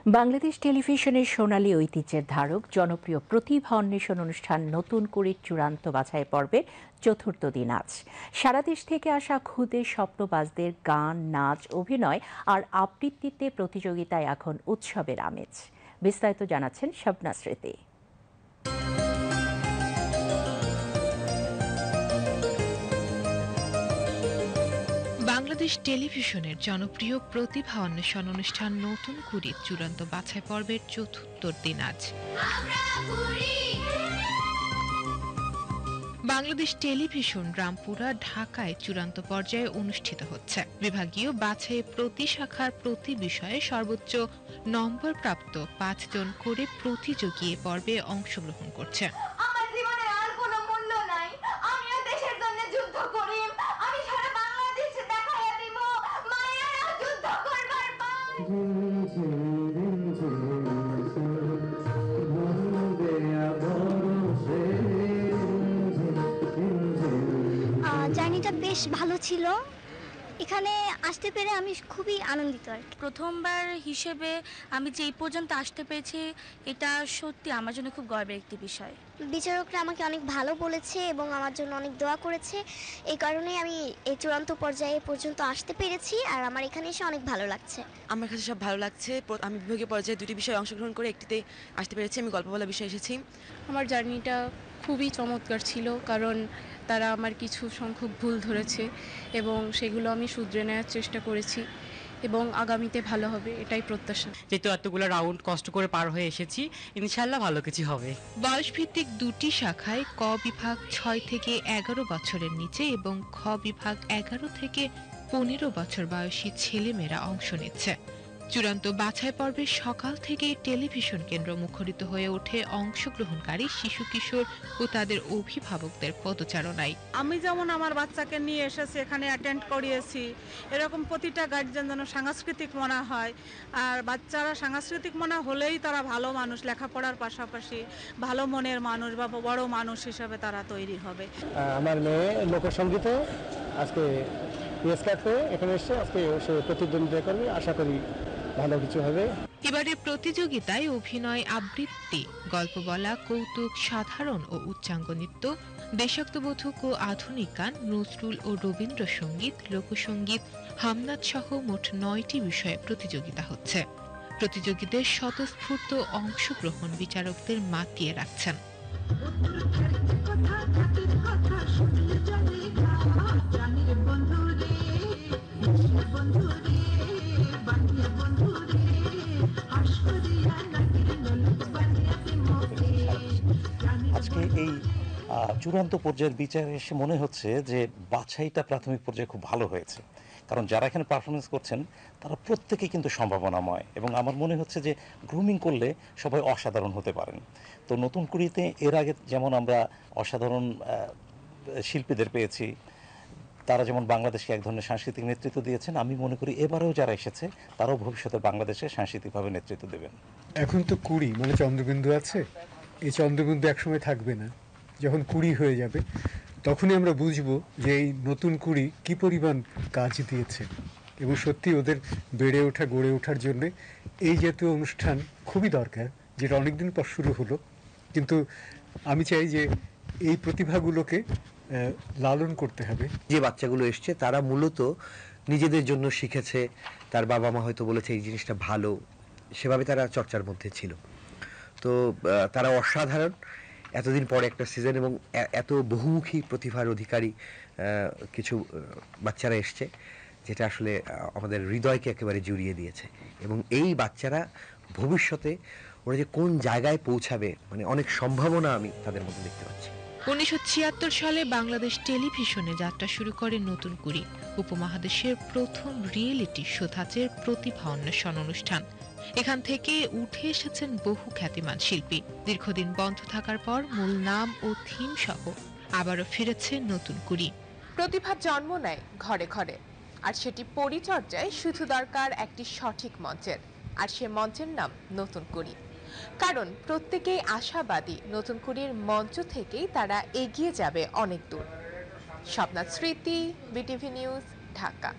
বাংলাদেশ টেলিভিশনের সোনালী ঐতিহ্যের ধারক জনপ্রিয় প্রতিভা অন্বেষণ অনুষ্ঠান নতুন কুড়ির চূড়ান্ত বাছাই পর্বের চতুর্থ দিন আজ। সারা দেশ থেকে আসা ক্ষুদে স্বপ্নবাজদের গান, নাচ, অভিনয় আর আবৃত্তিতে প্রতিযোগিতায় এখন উৎসবের আমেজ। বিস্তারিত জানাচ্ছেন শবনা স্মৃতি। বাংলাদেশ টেলিভিশনের জনপ্রিয় প্রতিভা অন্বেষণ অনুষ্ঠান নতুন কুড়ির চূড়ান্ত বাছাই পর্বের চতুর্থ দিন আজ। বাংলাদেশ টেলিভিশন রামপুরা ঢাকায় চূড়ান্ত পর্যায়ে অনুষ্ঠিত হচ্ছে। বিভাগীয় বাছাইয়ে প্রতি শাখার প্রতি বিষয়ে সর্বোচ্চ নম্বর প্রাপ্ত 5 জন করে প্রতিযোগী এ পর্বে অংশগ্রহণ করছে। জার্নিটা বেশ ভালো ছিল। এখানে আসতে পেরে আমি খুবই আনন্দিত। আর প্রথমবার হিসেবে আমি যে এই পর্যন্ত আসতে পেরেছি, এটা সত্যি আমার জন্য খুব গর্বের একটি বিষয়। বিচারকরা আমাকে অনেক ভালো বলেছে এবং আমার জন্য অনেক দোয়া করেছে। এই কারণে আমি এই চূড়ান্ত পর্যায়ে পর্যন্ত আসতে পেরেছি আর আমার এখানে এসে অনেক ভালো লাগছে। আমার কাছে সব ভালো লাগছে। আমি বিভাগীয় পর্যায়ে দুটি বিষয়ে অংশগ্রহণ করে একটিতে আসতে পেরেছি। আমি গল্প বলা বিষয়ে এসেছি। আমার জার্নিটা খুবই চমৎকার ছিল, কারণ তারা আমার কিছু সংখ্যক ভুল ধরেছে এবং সেগুলো আমি শুধরে নেওয়ার চেষ্টা করেছি এবং আগামীতে ভালো হবে এটাই প্রত্যাশা। যেহেতু এতগুলো রাউন্ড কষ্ট করে পার হয়ে এসেছি, ইনশাল্লাহ ভালো কিছু হবে। বয়সভিত্তিক দুটি শাখায় ক বিভাগ 6 থেকে 11 বছরের নিচে এবং খ বিভাগ 11 থেকে 15 বছর বয়সী ছেলেমেয়েরা অংশ নিচ্ছে। চূড়ান্ত বাছাই পর্বে সকাল থেকে টেলিভিশন কেন্দ্র মুখরিত হয়ে ওঠে অংশগ্রহণকারী শিশু কিশোর ও তাদের অভিভাবকদের পদচারণায়। আমি যেমন আমার বাচ্চাকে নিয়ে এসেছি, এখানে অ্যাটেন্ড করিয়েছি, এরকম প্রতিটা গার্জিয়ান যেন সাংস্কৃতিক মনা হয়। আর বাচ্চারা সাংস্কৃতিক মনা হলেই তারা ভালো মানুষ, লেখাপড়ার পাশাপাশি ভালো মনের মানুষ বা বড় মানুষ হিসাবে তারা তৈরি হবে। আমার মেয়ে লোকসঙ্গীতে আজকে এখানে এসে আজকে সে প্রতিদ্বন্দ্বিতা করবে, আশা করি ভালো কিছু হবে। এবারে প্রতিযোগিতায় অভিনয়, আবৃত্তি, গল্প বলা, কৌতুক, সাধারণ ও উচ্চাঙ্গ নৃত্য, দেশাত্মবোধক ও আধুনিক গান, নজরুল ও রবীন্দ্রসঙ্গীত, লোকসঙ্গীত, হামনাদ সহ মোট 9টি বিষয়ে প্রতিযোগিতা হচ্ছে। প্রতিযোগীদের স্বতঃস্ফূর্ত অংশগ্রহণ বিচারকদের মাতিয়ে রাখছেন। আজকে এই চূড়ান্ত পর্যায়ের বিচারে এসে মনে হচ্ছে যে বাছাইটা প্রাথমিক পর্যায়ে খুব ভালো হয়েছে, কারণ যারা এখানে পারফরমেন্স করছেন তারা প্রত্যেকেই কিন্তু সম্ভাবনাময় এবং আমার মনে হচ্ছে যে গ্রুমিং করলে সবাই অসাধারণ হতে পারেন। তো নতুন কুড়িতে এর আগে যেমন আমরা অসাধারণ শিল্পীদের পেয়েছি, তারা যেমন বাংলাদেশকে এক ধরনের সাংস্কৃতিক নেতৃত্ব দিয়েছেন, আমি মনে করি এবারেও যারা এসেছে তারাও ভবিষ্যতে বাংলাদেশে সাংস্কৃতিকভাবে নেতৃত্ব দেবেন। এখন তো কুড়ি মানে চন্দ্রবিন্দু আছে, এই চন্দ্রবিন্দু একসময় থাকবে না। যখন কুড়ি হয়ে যাবে তখনই আমরা বুঝবো যে এই নতুন কুড়ি কী পরিমাণ কাজ দিয়েছে এবং সত্যি ওদের বেড়ে ওঠা, গড়ে ওঠার জন্যে এই জাতীয় অনুষ্ঠান খুবই দরকার, যেটা অনেকদিন পর শুরু হলো। কিন্তু আমি চাই যে এই প্রতিভাগুলোকে লালন করতে হবে। যে বাচ্চাগুলো এসছে তারা মূলত নিজেদের জন্য শিখেছে, তার বাবা মা হয়তো বলেছে এই জিনিসটা ভালো, সেভাবে তারা চর্চার মধ্যে ছিল। তো তারা অসাধারণ, এতদিন পরে একটা সিজন এবং এত বহুমুখী প্রতিভার অধিকারী কিছু বাচ্চারা এসছে, যেটা আসলে আমাদের হৃদয়কে একেবারে জুড়িয়ে দিয়েছে। এবং এই বাচ্চারা ভবিষ্যতে ওরা যে কোন জায়গায় পৌঁছাবে, মানে অনেক সম্ভাবনা আমি তাদের মধ্যে দেখতে পাচ্ছি। 1976 সালে বাংলাদেশ টেলিভিশনে যাত্রা শুরু করে নতুন কুড়ি, উপমহাদেশের প্রথম রিয়েলিটি শো ধাঁচের প্রতিভা অন্বেষণ অনুষ্ঠান। এখান থেকে উঠে এসেছেন বহু খ্যাতিমান শিল্পী। দীর্ঘদিন বন্ধ থাকার পর মূল নাম ও থিম সহ আবারও ফিরেছে নতুন কুড়ি। প্রতিভা জন্ম নেয় ঘরে ঘরে, আর সেটি পরিচর্যায় শুধু দরকার একটি সঠিক মঞ্চের, আর সে মঞ্চের নাম নতুন কুড়ি। কারণ প্রত্যেকেই আশাবাদী নতুন কুড়ির মঞ্চ থেকেই তারা এগিয়ে যাবে অনেক দূর। শবনা স্মৃতি, বিটিভি নিউজ, ঢাকা।